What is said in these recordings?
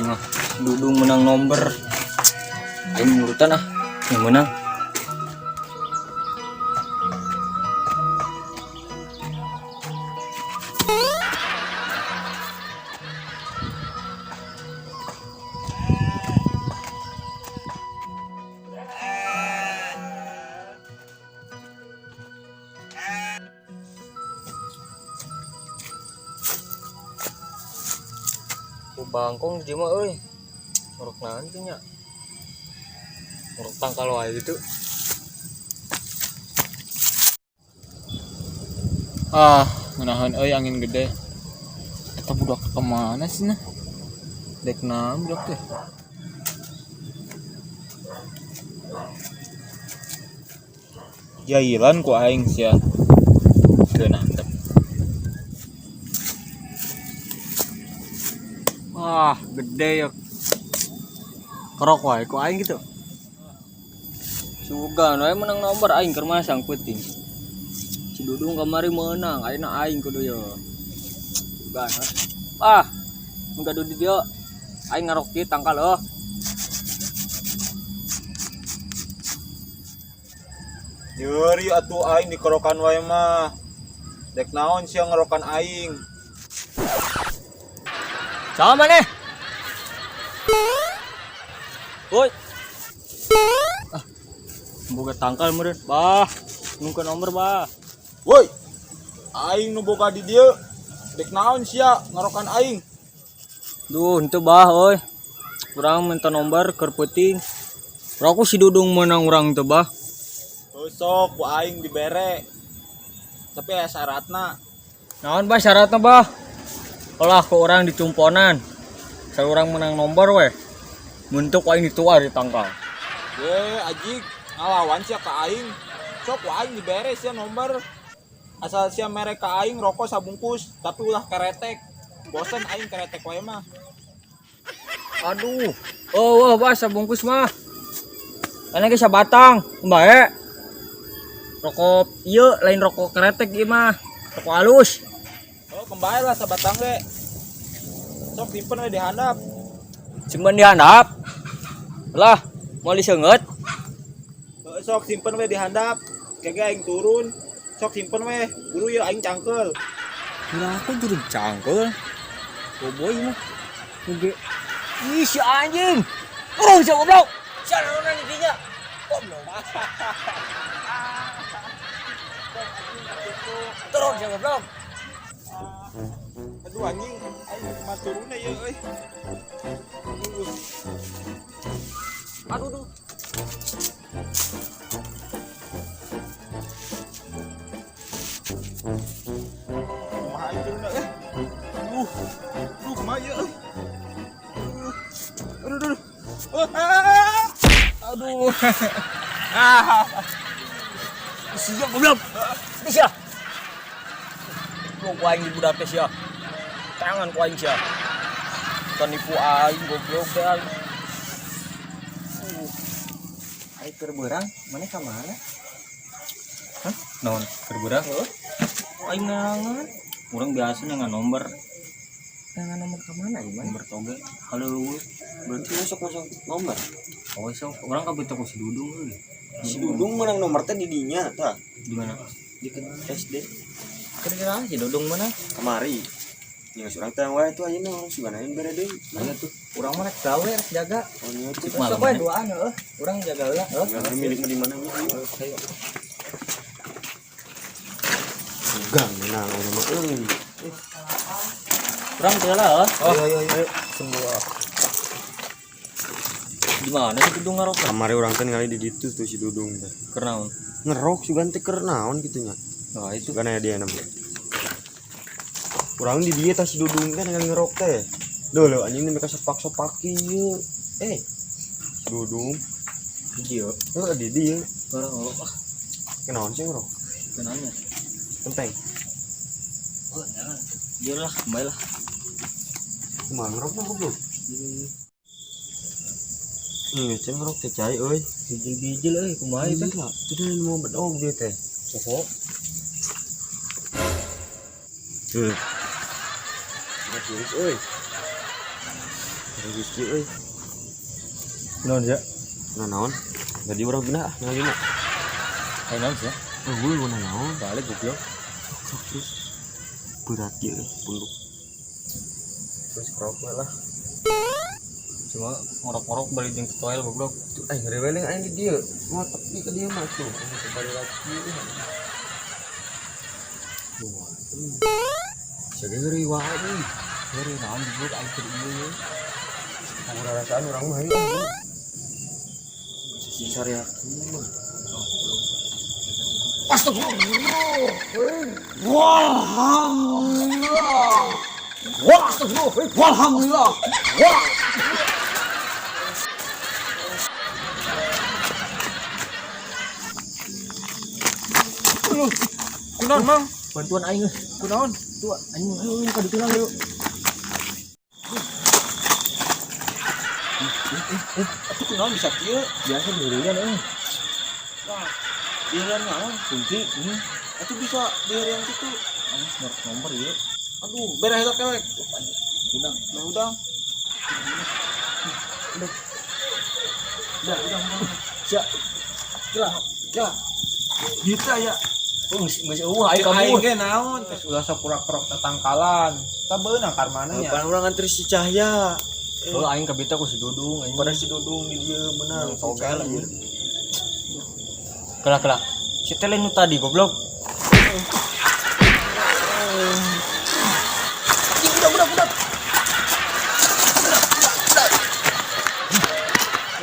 mah Dudung menang nomor. Aing urutan yang menang. Bangkong di mah euy. Ngorok naon teh nya? Ngorok tangkal wae gitu. Menahan angin gede. Eta budak kemana sih nah? Dek naon budak teh? Jailan ku aing sia. Teu nantep. Gede ya. Kerok wae ku aing gitu. Sugan wae menang nomor aing keur masang penting. Si Dudung kamari menang, ayeuna aing kudu yo. Sugan. Mun gaduh di dieu aing ngaroki tangkal heuh. Yeuri atuh aing dikerokan wae mah. Dek naon sia ngerokan aing. Saha maneh? Woi. Boga tangkal meureun. Nungkeun nomor Woi. Aing nu boga di dieu. Dek naon sia ngerokan aing. Duh, henteu euy. Urang minta nomor keur peuting. Urang si Dudung menang urang teu Sok ku aing dibere. Tapi aya syaratna. Naon syaratna Olah ke orang dicumponan. Saurang menang nomor weh. Muntuk aing dituar di tangkal. Ajik ngalawan sia ka aing. Sok ku aing dibere sia nomor. Asal sia mere ka aing rokok sabungkus tapi ulah keretek. Bosen aing keretek wae mah. Aduh. Sabungkus mah. Kana ge sabatang, bae. Rokok ieu lain rokok keretek ieu mah. Rokok halus. Kembali lah sabatang ge. Sok simpen we di handap. Simpen di handap. Lah, mau diseungeut. Sok simpen we di handap. Kege aing turun. Sok simpen we. Buru ieu aing cangkeul. Ulah aku jadi cangkeul. Boboy mah. Oge. Ih si anjing. Si goblok. Si naon di dinya. Goblok. Terus si goblok. Aduh anjing, aing mah turunna ieu euy. Aduh. Kumaha aing turunna euy. Kumaha ieu euy. Aduh. Aduh. Siap goblok. Bisa. Goblok aing di budak teh sia. Tangan ku aing sia. Kan nipu aing goblok teh aing. Aing keur beurang, maneh ka mana? Hah? Naon? Keur beurang? Aing nangan. Urang biasa ngan nomor. Nangan nomor ka mana ieu? Nomor toge. Halo luwih. Berarti masuk nomor. Oh, sok urang kabeh teu si Dudung euy. Si Dudung menang nomor teh di dinya tah. Di mana? Di SD. Kira-kira si Dudung mana? Kamari. Yang surang teh wae tuh ayeuna orang suganain bere deui. Aya tuh. Urang mah rek gawe rek jaga. Oh nya tuh. Sok we duaan heuh. Urang jaga heula heuh. Yang milik mah di mana nya? Ayo. Gang menang aya mah euy. Urang teh lah heuh. Ayo. Semua. Di mana si Dudung ngarok? Kamari urang teh ningali di ditu tuh si Dudung teh. Keur naon? Ngerok sugan teh keur naon kitu nya. Nah, itu Sugan aya dia namanya. Urang di dieu tah si Dudung teh ningali ngerok teh. Duh leuh anjing mereka sepak-sepak ieu. Si Dudung. di dieu. Heuh di dieu. Urang ngarok Kenaon sih ngerok? kenanya. Penting. Oh, jangan. Dia lah, kembali lah. Kumaha ngerok mah goblok. Cen ngerok teh cai euy. Bijil-bijil euy, kumaha itu? Itu dia mau bedog dia teh. Pokok. Tuh. Udah tulis euy. Geus kieu euy. Naon ya? Naon? Jadi urang guna ngalina. Ayo naon ya? Eueuh guna naon? Balik goblok. Terus berat ya punduk. Terus rokok lah. Cuma ngorok-ngorok balik jeung toel goblok. Tuh ngereweleng aing di dieu. Mau tepi ke dieu mah tuh. Kembali lagi. Wah. Jaga ngeri wae deui. Ngeri naon goblok aing teu ieu. Urang rasaan urang mah ieu. Si sare aku. Walhamdulillah. Kunaon mang? Bantuan aing euy. Kunaon? Tuh anjing heuh ka ditulang yuk. Atuh kunaon bisa kieu? Biasa dirian euy. Wah, dirian naon? Kunci ini Atuh bisa dirian kitu. nomor ieu. Aduh, beres eta kewek. Udah. Udah. Sia. Kila. Bisa ya. Oh, geus aing Aing kabur. ge naon? Tes ulah sapura-pura tatangkalan. Tah beunang karmana nya. Pan urang antri si Cahya. Oh, aing kabita ku si Dudung anjing. Pada si Dudung di dieu menang Togel anjing. Kela. Si teh lain nu tadi goblok. Budak.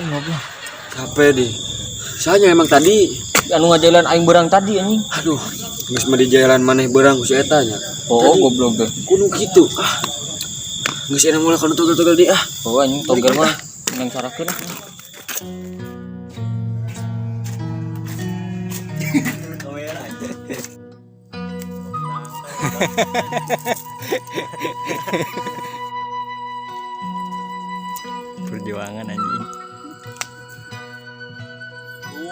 Ngobrol. Capek deh. Sanya emang tadi. Anu ngajalan aing berang tadi anjing. Aduh, geus mah di jalan maneh beurang ku si eta nya. Oh, goblok teh. Kudu kitu. Geus enak mulai kana togel-togel di Oh, anjing togel mah nang sarakeun. Perjuangan anjing.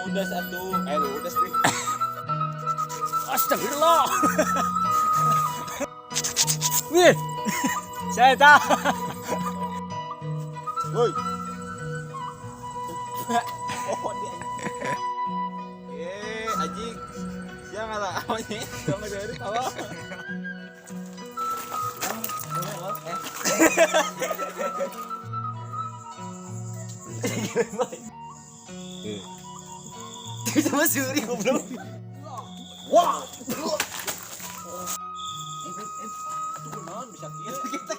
Udah satu. Udah sih. Astagfirullah. Wih. Saya tahu. Woi. Oh dia. Anjing. Siang ada apa nih? Sama dari awal. Sama Suri goblok. Wah. Itu bisa kieu. Kita